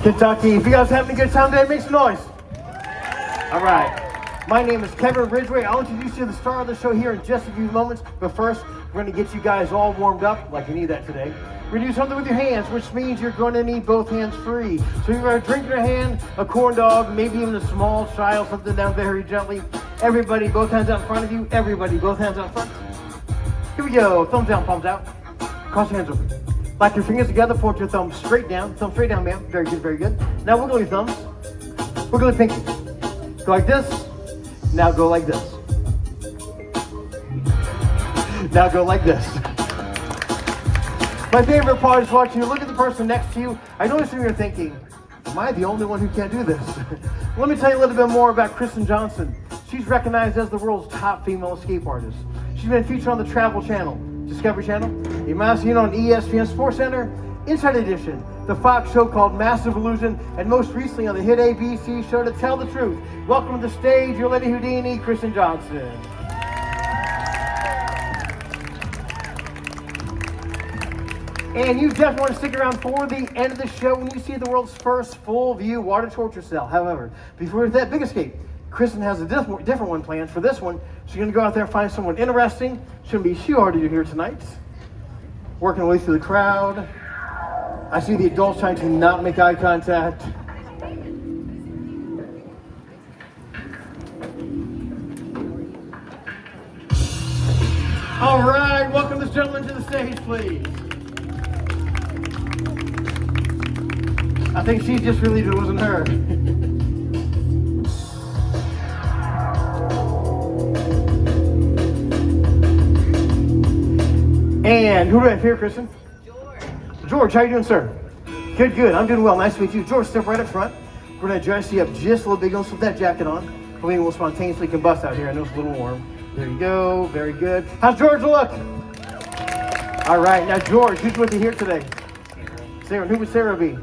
Kentucky. If you guys having a good time today, make some noise. All right. My name is Kevin Ridgway. I'll introduce you to the star of the show here in just a few moments. But first, we're going to get you guys all warmed up, like you need that today. We're going to do something with your hands, which means you're going to need both hands free. So you're going to drink in your hand, a corn dog, maybe even a small child, something down very gently. Everybody, both hands out in front of you. Everybody, both hands out front. Here we go. Thumbs down, palms out. Cross your hands over. Lock your fingers together, point your thumb straight down. Thumb straight down, ma'am. Very good, very good. Now wiggle your thumbs. Wiggle your pinky. Go like this. Now go like this. Now go like this. My favorite part is watching you look at the person next to you. I know you're thinking, am I the only one who can't do this? Let me tell you a little bit more about Kristen Johnson. She's recognized as the world's top female escape artist. She's been featured on the Travel Channel, Discovery Channel, you might have seen on ESPN Sports Center, Inside Edition, the Fox show called Massive Illusion, and most recently on the hit ABC show To Tell the Truth. Welcome to the stage, your Lady Houdini, Kristen Johnson. And you definitely want to stick around for the end of the show when you see the world's first full-view water torture cell. However, before that big escape, Kristen has a different one planned. For this one, she's going to go out there and find someone interesting. Shouldn't be too hard to do here tonight. Working her way through the crowd. I see the adults trying to not make eye contact. All right, welcome this gentleman to the stage, please. I think she's just relieved it wasn't her. And who do I have here, Kristen? George, how you doing, sir? Good, good. I'm doing well. Nice to meet you. George, step right up front. We're going to dress you up just a little bit. Don't slip that jacket on. Hopefully we'll spontaneously combust out here. I know it's a little warm. There you go. Very good. How's George look? All right. Now, George, who's with you here today? Sarah. Who would Sarah be?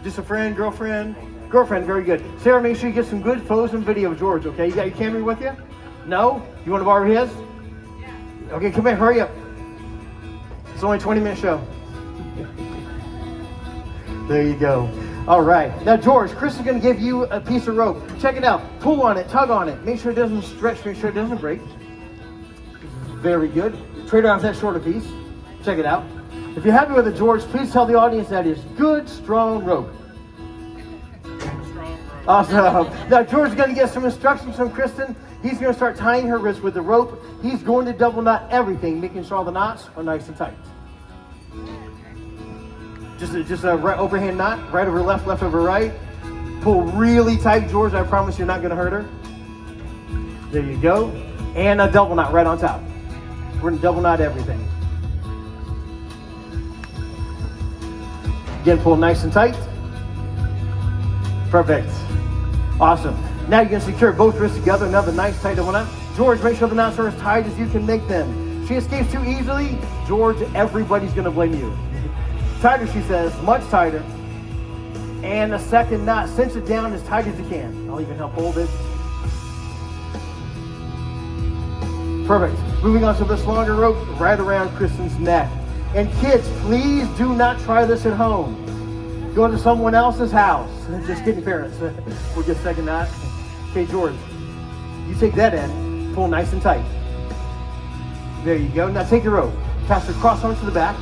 Just a friend, girlfriend? Girlfriend. Very good. Sarah, make sure you get some good photos and video of George, okay? You got your camera with you? No? You want to borrow his? Yeah. Okay, come here. Hurry up. It's only a 20-minute show. There you go. All right. Now, George, Chris is going to give you a piece of rope. Check it out. Pull on it. Tug on it. Make sure it doesn't stretch. Make sure it doesn't break. Very good. Trade off that shorter piece. Check it out. If you're happy with it, George, please tell the audience that is good, strong rope. Awesome. Now, George is going to get some instructions from Kristen. He's going to start tying her wrist with the rope. He's going to double knot everything, making sure all the knots are nice and tight. Just a right overhand knot, right over left, left over right. Pull really tight, George. I promise you're not going to hurt her. There you go. And a double knot right on top. We're going to double knot everything. Again, pull nice and tight. Perfect. Awesome. Now you can secure both wrists together. Another nice tight double knot. George, make sure the knots are as tight as you can make them. If she escapes too easily, George, everybody's going to blame you. Tighter, she says, much tighter. And the second knot, cinch it down as tight as you can. I'll even help hold it. Perfect. Moving on to this longer rope, right around Kristen's neck. And kids, please do not try this at home. Go to someone else's house. Just kidding, parents. We'll get second knot. Okay, George, you take that end, pull nice and tight. There you go. Now take your rope, pass it cross arms to the back.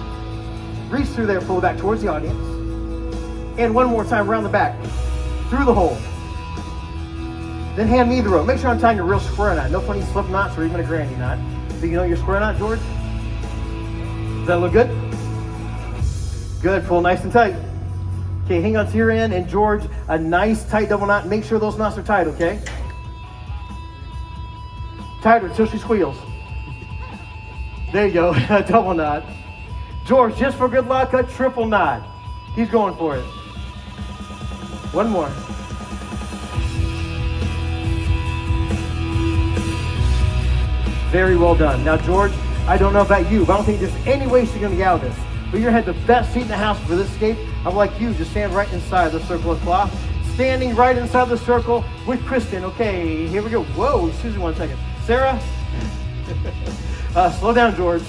Reach through there, pull it back towards the audience. And one more time around the back, through the hole. Then hand me the rope. Make sure I'm tying a real square knot. No funny slip knots or even a granny knot. So you know your square knot, George? Does that look good? Good, pull nice and tight. Okay, hang on to your end, and George, a nice tight double knot. Make sure those knots are tight, okay? Tighter until she squeals. There you go, a double knot. George, just for good luck, a triple knot. He's going for it. One more. Very well done. Now, George, I don't know about you, but I don't think there's any way she's going to get out of this. But you're going to have the best seat in the house for this escape. I would like you to stand right inside the circle of cloth. Standing right inside the circle with Kristen. Okay, here we go. Whoa, excuse me 1 second. Sarah? Slow down, George.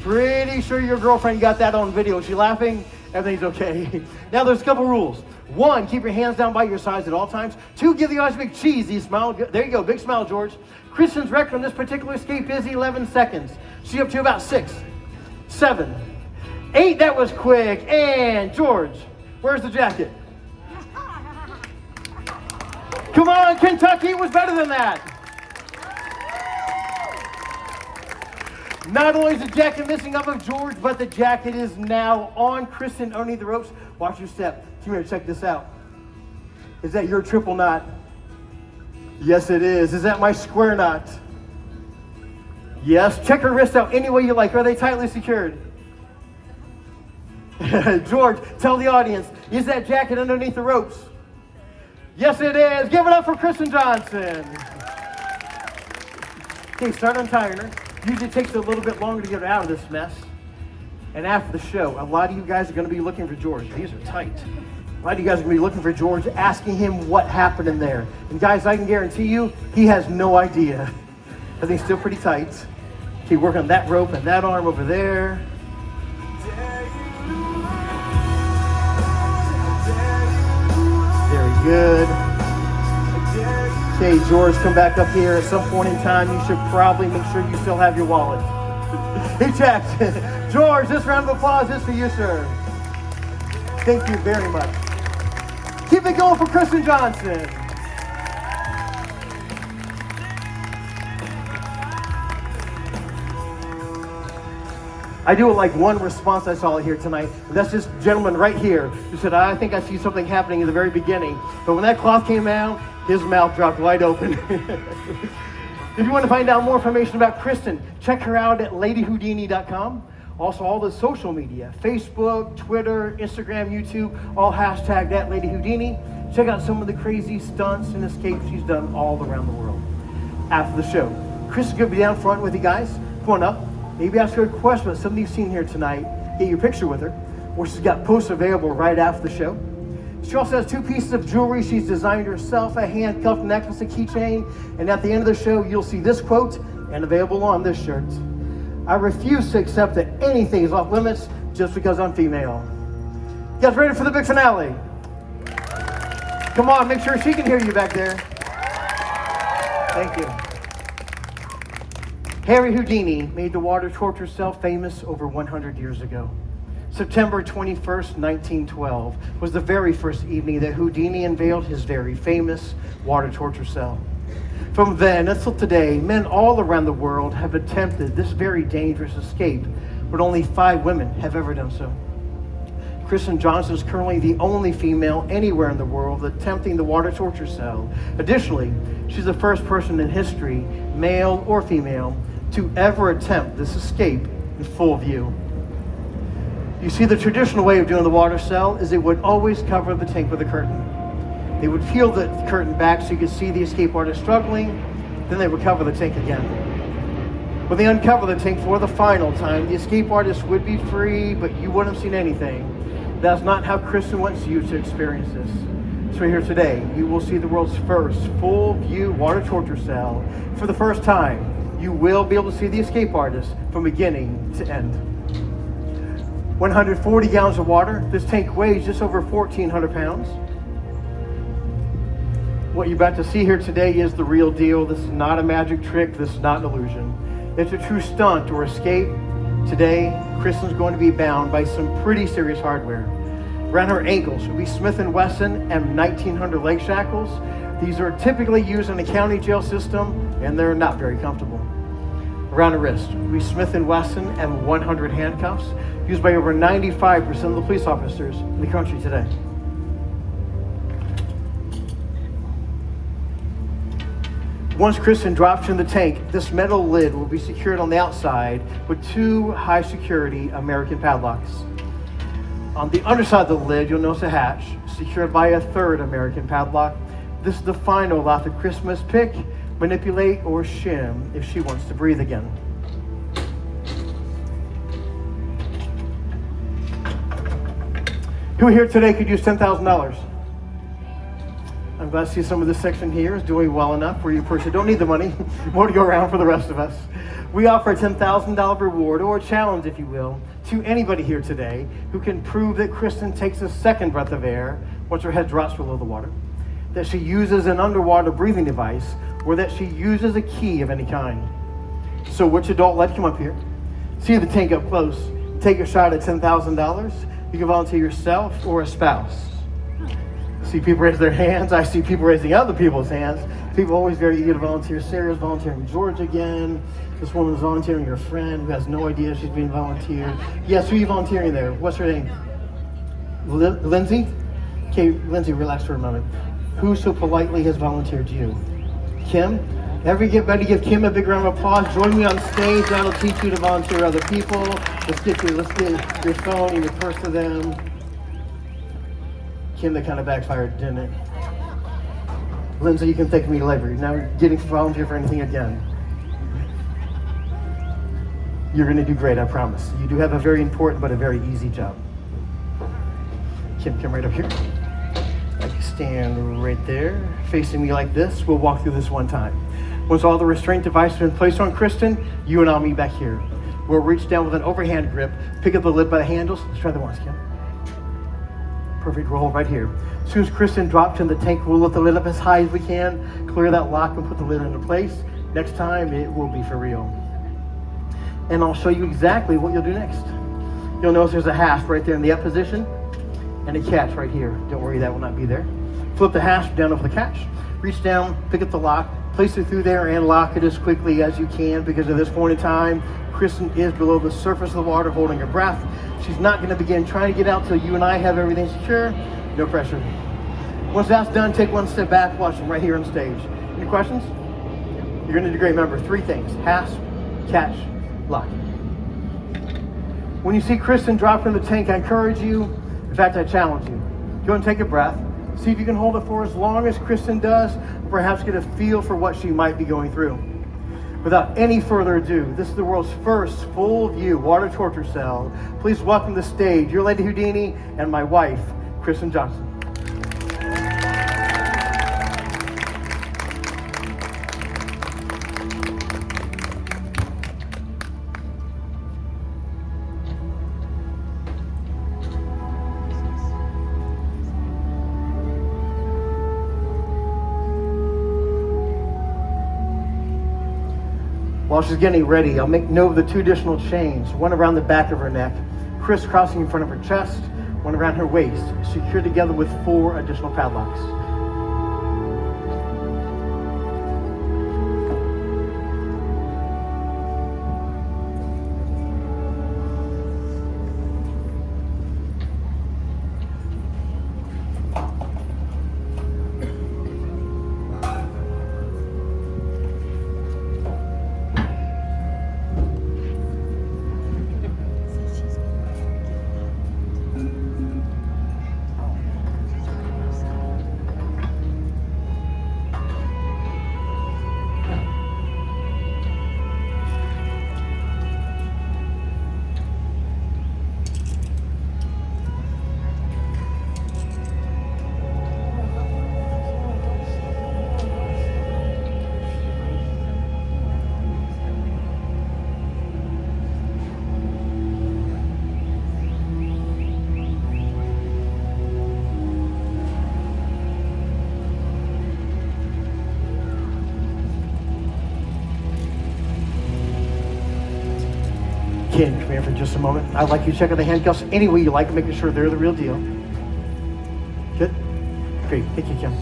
Pretty sure your girlfriend got that on video. Is she laughing? Everything's okay. Now there's a couple rules. 1, keep your hands down by your sides at all times. 2, give the eyes a big cheesy smile. There you go, big smile, George. Kristen's record on this particular escape is 11 seconds. She's up to about 6, 7, 8. That was quick. And George, where's the jacket? Come on, Kentucky was better than that. Not only is the jacket missing up of George, but the jacket is now on Kristen underneath the ropes. Watch your step. Come here, check this out. Is that your triple knot? Yes, it is. Is that my square knot? Yes. Check her wrists out any way you like. Are they tightly secured? George, tell the audience, is that jacket underneath the ropes? Yes, it is. Give it up for Kristen Johnson. Okay, start untying her. Usually takes a little bit longer to get her out of this mess. And after the show, a lot of you guys are going to be looking for George. These are tight. A lot of you guys are going to be looking for George, asking him what happened in there. And guys, I can guarantee you, he has no idea. Everything's still pretty tight. Keep working on that rope and that arm over there. Very good. Okay, George, come back up here. At some point in time, you should probably make sure you still have your wallet. He checked. George, this round of applause is for you, sir. Thank you very much. Keep it going for Kristen Johnson. I do like one response I saw here tonight. That's this gentleman right here who said, I think I see something happening in the very beginning. But when that cloth came out, his mouth dropped wide open. If you want to find out more information about Kristen, check her out at ladyhoudini.com. Also, all the social media, Facebook, Twitter, Instagram, YouTube, all hashtagged at Lady Houdini. Check out some of the crazy stunts and escapes she's done all around the world. After the show, Kristen's going to be down front with you guys. Come on up. Maybe ask her a question about something you've seen here tonight. Get your picture with her. Or she's got posts available right after the show. She also has 2 pieces of jewelry she's designed herself, a handcuff necklace and keychain. And at the end of the show, you'll see this quote, and available on this shirt. I refuse to accept that anything is off limits just because I'm female. You guys ready for the big finale? Come on, make sure she can hear you back there. Thank you. Harry Houdini made the water torture cell famous over 100 years ago. September 21st, 1912 was the very first evening that Houdini unveiled his very famous water torture cell. From then until today, men all around the world have attempted this very dangerous escape, but only 5 women have ever done so. Kristen Johnson is currently the only female anywhere in the world attempting the water torture cell. Additionally, she's the first person in history, male or female, to ever attempt this escape in full view. You see, the traditional way of doing the water cell is it would always cover the tank with a curtain. They would peel the curtain back so you could see the escape artist struggling, then they would cover the tank again. When they uncover the tank for the final time, the escape artist would be free, but you wouldn't have seen anything. That's not how Kristen wants you to experience this. So here today, you will see the world's first full view water torture cell. For the first time, you will be able to see the escape artist from beginning to end. 140 gallons of water. This tank weighs just over 1,400 pounds. What you're about to see here today is the real deal. This is not a magic trick. This is not an illusion. It's a true stunt or escape. Today, Kristen's going to be bound by some pretty serious hardware. Around her ankles will be Smith & Wesson M1900 leg shackles. These are typically used in the county jail system, and they're not very comfortable. Around her wrist will be Smith & Wesson M100 handcuffs, used by over 95% of the police officers in the country today. Once Kristen drops in the tank, this metal lid will be secured on the outside with 2 high security American padlocks. On the underside of the lid, you'll notice a hatch secured by a 3rd American padlock. This is the final allow the Christmas pick, manipulate, or shim if she wants to breathe again. Who here today could use $10,000? I'm But I see some of this section here is doing well enough where you personally don't need the money. More to go around for the rest of us. We offer a $10,000 reward, or a challenge, if you will, to anybody here today who can prove that Kristen takes a second breath of air once her head drops below the water, that she uses an underwater breathing device, or that she uses a key of any kind. So which adult led come up here? See the tank up close. Take a shot at $10,000. You can volunteer yourself or a spouse. See people raise their hands. I see people raising other people's hands. People always very eager to volunteer. Sarah's volunteering George again. This woman's volunteering her friend who has no idea she's being volunteered. Yes, who are you volunteering there? What's her name? Lindsay? Okay, Lindsay, relax for a moment. Who so politely has volunteered you? Kim? Everybody give Kim a big round of applause. Join me on stage. That'll teach you to volunteer other people. Let's get your phone and your purse to them. Kim, that kind of backfired, didn't it? Lindsay, you can thank me later. Now you're getting to volunteer for anything again. You're going to do great, I promise. You do have a very important but a very easy job. Kim, come right up here. I can stand right there, facing me like this. We'll walk through this one time. Once all the restraint devices have been placed on Kristen, you and I'll meet back here. We'll reach down with an overhand grip, pick up the lid by the handles. Let's try that once, Kim. Perfect, we'll hold right here. As soon as Kristen drops in the tank, we'll lift the lid up as high as we can, clear that lock and put the lid into place. Next time, it will be for real. And I'll show you exactly what you'll do next. You'll notice there's a hasp right there in the up position and a catch right here. Don't worry, that will not be there. Flip the hasp down over the catch. Reach down, pick up the lock, place it through there and lock it as quickly as you can, because at this point in time, Kristen is below the surface of the water holding her breath. She's not going to begin trying to get out till you and I have everything secure. No pressure. Once that's done, take one step back, watch them right here on stage. Any questions? You're going to do great. Remember, 3 things: hasp, catch, lock. When you see Kristen drop in the tank, I encourage you, in fact, I challenge you, go and take a breath. See if you can hold it for as long as Kristen does, perhaps get a feel for what she might be going through. Without any further ado, this is the world's first full view water torture cell. Please welcome to the stage your Lady Houdini and my wife, Kristen Johnson. While she's getting ready, I'll make note of the 2 additional chains, one around the back of her neck, crisscrossing in front of her chest, one around her waist, secured together with 4 additional padlocks. Ken, come here for just a moment. I'd like you to check out the handcuffs any way you like, making sure they're the real deal. Good? Great. Thank you, Kim.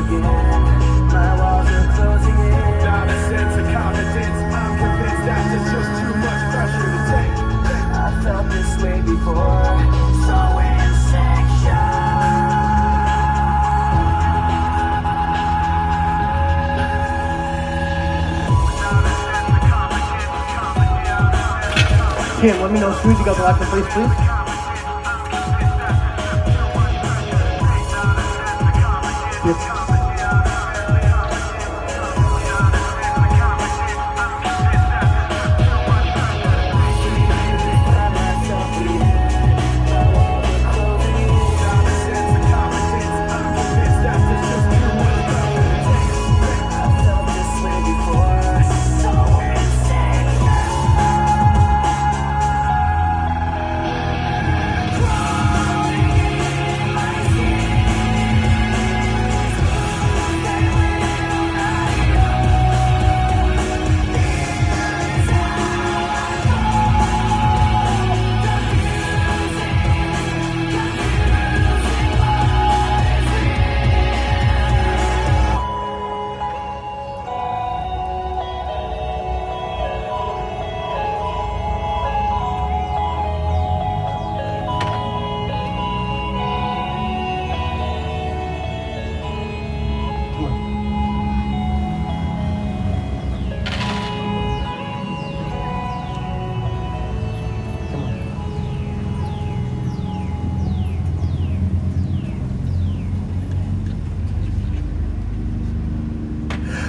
again. My walls are closing in. Not a sense of confidence. I'm convinced that there's just too much pressure to take. I felt this way before. So insecure. Kim, let me know as soon as you guys watch the place, please. Yes.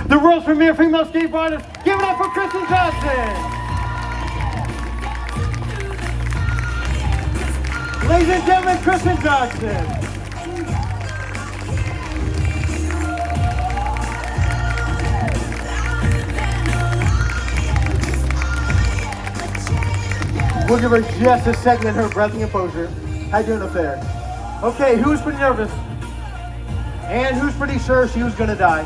The world's premier female skateboarder. Give it up for Kristen Johnson. Ladies and gentlemen, Kristen Johnson. We'll give her just a second in her breathing composure. How you doing up there? Okay, who's pretty nervous? And who's pretty sure she was gonna die?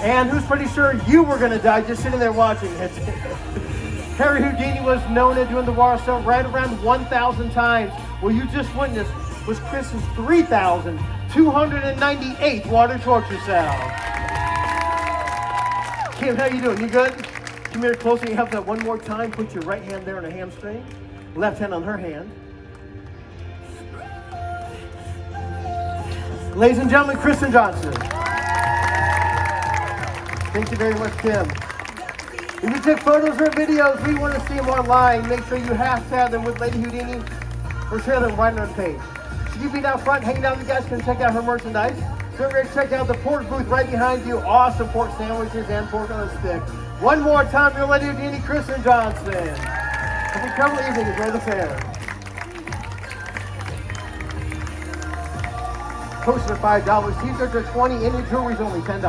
And who's pretty sure you were gonna die just sitting there watching it? Lady Houdini was known at doing the water stunt right around 1,000 times. What you just witnessed was Kristen's 3,298th water torture sound. Kim, how you doing? You good? Come here closer. You have that one more time. Put your right hand there on her hamstring. Left hand on her hand. Ladies and gentlemen, Kristen Johnson. Thank you very much, Kim. If you took photos or videos, we want to see them online. Make sure you hashtag them with Lady Houdini or share them right on our page. She can be down front, hanging out. You guys can check out her merchandise. Don't forget to check out the pork booth right behind you. Awesome pork sandwiches and pork on a stick. One more time, your Lady Houdini, Kristen Johnson. Have a incredible evening. Enjoy the fair. Posted at $5. T-shirts are $20. Any jewelry is only $10.